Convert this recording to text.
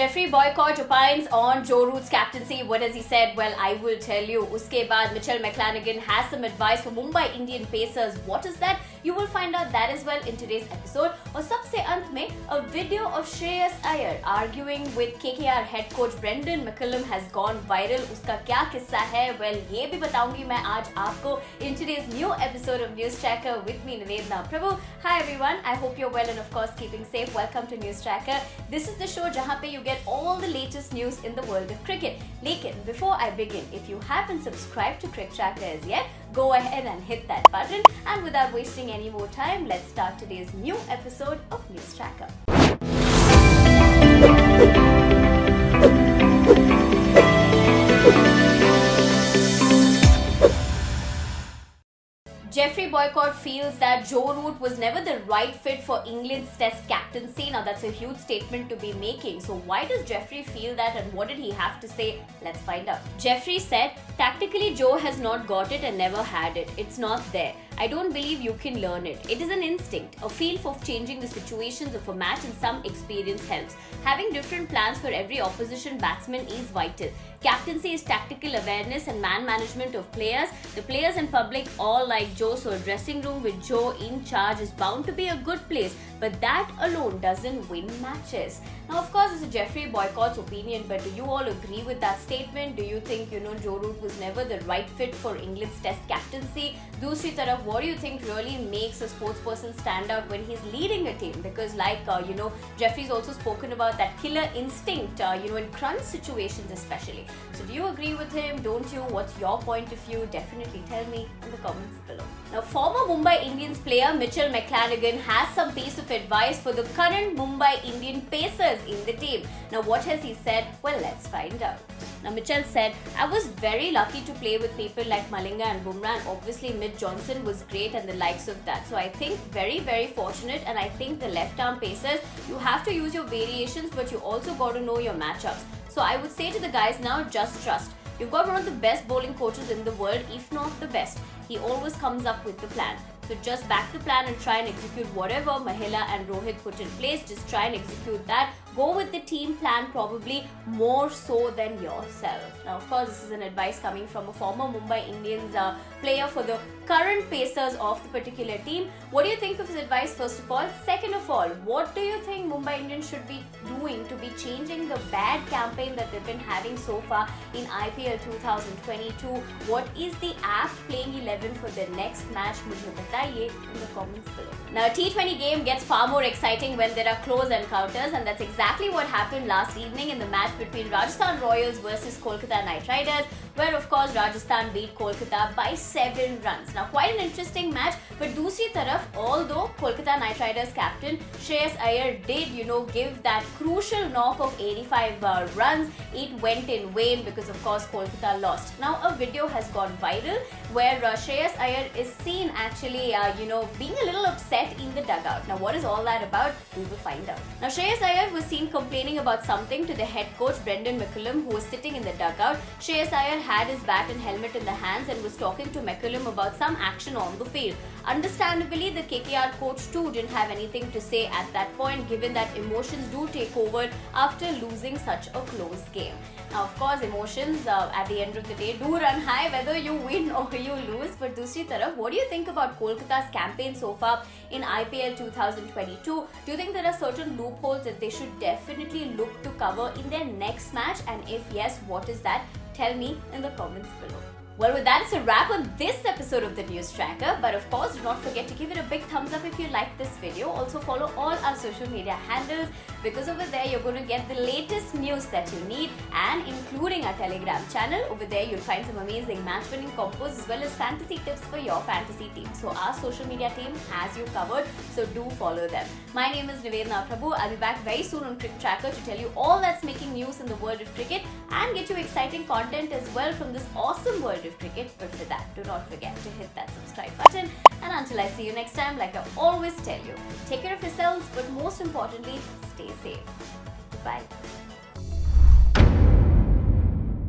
Jeffrey boycott opines on Joe Root's captaincy. What has he said? Well, I will tell you. Uske baad, Mitchell McClanahan has some advice for Mumbai Indian Pacers. What is that? You will find out that as well in today's episode. और सबसे अंत में a video of Shreyas Iyer arguing with KKR head coach Brendon McCullum has gone viral. उसका क्या किस्सा है? Well, ये भी बताऊंगी मैं आज आपको in today's new episode of News Tracker with me, Yuzvendra Prabhu. Hi everyone. I hope you're well and of course keeping safe. Welcome to News Tracker. This is the show जहाँ पे you get all the latest news in the world of cricket. लेकिन before I begin, if you haven't subscribed to Cricket Tracker as yet, go ahead and hit that button. And without wasting any more time, let's start today's new episode of News Tracker. Jeffrey boycott feels that Joe Root was never the right fit for England's Test captaincy. Now that's a huge statement to be making. So why does Jeffrey feel that and what did he have to say? Let's find out. Jeffrey said, "Tactically Joe has not got it and never had it. It's not there. I don't believe you can learn it. It is an instinct, a feel for changing the situations of a match and some experience helps. Having different plans for every opposition batsman is vital. Captaincy is tactical awareness and man management of players. The players and public all like Joe, so a dressing room with Joe in charge is bound to be a good place, but that alone doesn't win matches." Now, of course, it's a Jeffrey boycott's opinion, but do you all agree with that statement? Do you think, Joe Root was never the right fit for England's Test captaincy? Dusri taraf, what do you think really makes a sports person stand out when he's leading a team? Because Jeffrey's also spoken about that killer instinct, in crunch situations especially. So do you agree with him? Don't you? What's your point of view? Definitely tell me in the comments below. Now, former Mumbai Indians player Mitchell McClanahan has some piece of advice for the current Mumbai Indian Pacers in the team. Now, what has he said? Well, let's find out. Now, Mitchell said, "I was very lucky to play with people like Malinga and Bumrah, and obviously Mitch Johnson was great and the likes of that. So I think very, very fortunate, and I think the left-arm pacers, you have to use your variations, but you also got to know your matchups. So I would say to the guys now, just trust. You've got one of the best bowling coaches in the world, if not the best. He always comes up with the plan. So just back the plan and try and execute whatever Mahela and Rohit put in place. Just try and execute that. Go with the team plan probably more so than yourself." Now, of course, this is an advice coming from a former Mumbai Indians player for the current Pacers of the particular team. What do you think of his advice, first of all? Second of all, what do you think Mumbai Indians should be doing to be changing the bad campaign that they've been having so far in IPL 2022? What is the apt playing 11 for their next match? Mujhe bataiye in the comments below. Now, a T20 game gets far more exciting when there are close encounters, and that's exactly what happened last evening in the match between Rajasthan Royals versus Kolkata Knight Riders, where of course Rajasthan beat Kolkata by 7 runs. Now, quite an interesting match, but dusri taraf, although Kolkata Knight Riders captain Shreyas Iyer did, give that crucial knock of 85 runs, it went in vain because of course Kolkata lost. Now, a video has gone viral where Shreyas Iyer is seen actually, being a little upset in the dugout. Now, what is all that about? We will find out. Now, Shreyas Iyer was seen complaining about something to the head coach Brendon McCullum, who was sitting in the dugout. Shreyas Iyer had his bat and helmet in the hands and was talking to McCullum about some action on the field. Understandably, the KKR coach too didn't have anything to say at that point, given that emotions do take over after losing such a close game. Now, of course, emotions at the end of the day do run high whether you win or you lose. But dusri taraf, what do you think about Kolkata's campaign so far in IPL 2022? Do you think there are certain loopholes that they should definitely look to cover in their next match? And if yes, what is that? Tell me in the comments below. Well, with that, it's a wrap on this episode of the News Tracker. But of course, do not forget to give it a big thumbs up if you like this video. Also, follow all our social media handles, because over there you're going to get the latest news that you need, and including our Telegram channel. Over there, you'll find some amazing match-winning combos as well as fantasy tips for your fantasy team. So our social media team has you covered, so do follow them. My name is Yuzvendra Prabhu. I'll be back very soon on Cricket Tracker to tell you all that's making news in the world of cricket and get you exciting content as well from this awesome world of cricket. But for that, do not forget to hit that subscribe button. And until I see you next time, like I always tell you, take care of yourselves, but most importantly, stay safe. Bye.